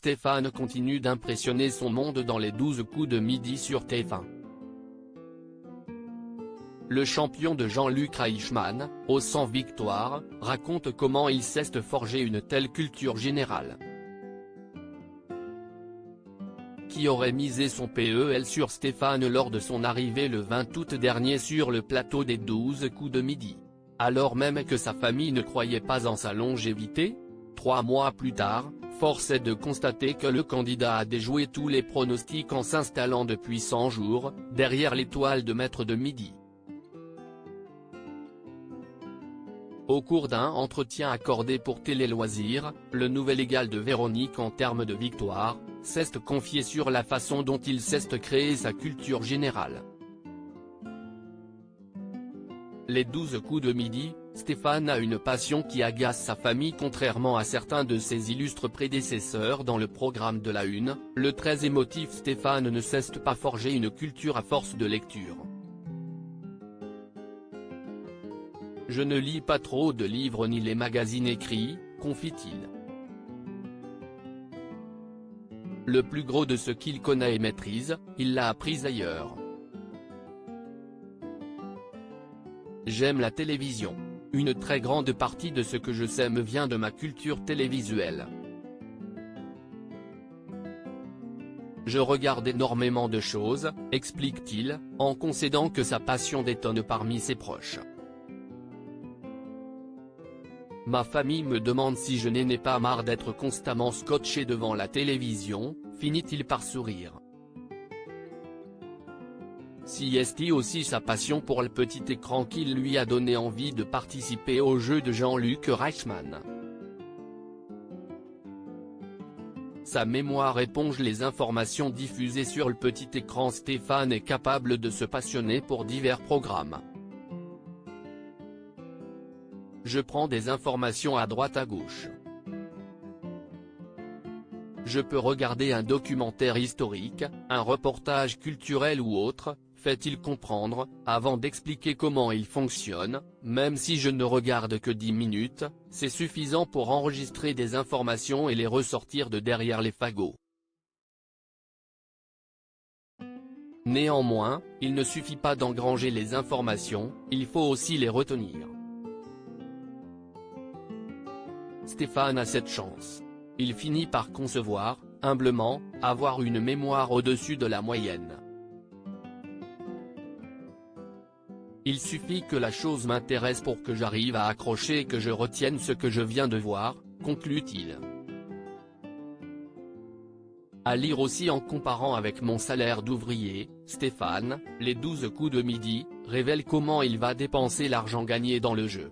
Stéphane continue d'impressionner son monde dans les 12 coups de midi sur TF1. Le champion de Jean-Luc Reichmann, aux 100 victoires, raconte comment il s'est forgé une telle culture générale. Qui aurait misé son PEL sur Stéphane lors de son arrivée le 20 août dernier sur le plateau des 12 coups de midi? Alors même que sa famille ne croyait pas en sa longévité? 3 mois plus tard, force est de constater que le candidat a déjoué tous les pronostics en s'installant depuis 100 jours, derrière l'étoile de maître de midi. Au cours d'un entretien accordé pour Télé Loisirs, le nouvel égal de Véronique en termes de victoire, s'est confié sur la façon dont il s'est créé sa culture générale. Les 12 coups de midi, Stéphane a une passion qui agace sa famille contrairement à certains de ses illustres prédécesseurs dans le programme de la Une, le très émotif Stéphane ne cesse pas forger une culture à force de lecture. Je ne lis pas trop de livres ni les magazines écrits, confie-t-il. Le plus gros de ce qu'il connaît et maîtrise, il l'a appris ailleurs. J'aime la télévision. Une très grande partie de ce que je sais me vient de ma culture télévisuelle. Je regarde énormément de choses, explique-t-il, en concédant que sa passion détonne parmi ses proches. Ma famille me demande si je n'ai pas marre d'être constamment scotché devant la télévision, finit-il par sourire. Si est aussi sa passion pour le petit écran qui lui a donné envie de participer au jeu de Jean-Luc Reichmann. Sa mémoire éponge les informations diffusées sur le petit écran. Stéphane est capable de se passionner pour divers programmes. Je prends des informations à droite à gauche. Je peux regarder un documentaire historique, un reportage culturel ou autre, fait-il comprendre, avant d'expliquer comment il fonctionne. Même si je ne regarde que 10 minutes, c'est suffisant pour enregistrer des informations et les ressortir de derrière les fagots. Néanmoins, il ne suffit pas d'engranger les informations, il faut aussi les retenir. Stéphane a cette chance. Il finit par concevoir, humblement, avoir une mémoire au-dessus de la moyenne. Il suffit que la chose m'intéresse pour que j'arrive à accrocher et que je retienne ce que je viens de voir, conclut-il. À lire aussi en comparant avec mon salaire d'ouvrier, Stéphane, les 12 coups de midi, révèle comment il va dépenser l'argent gagné dans le jeu.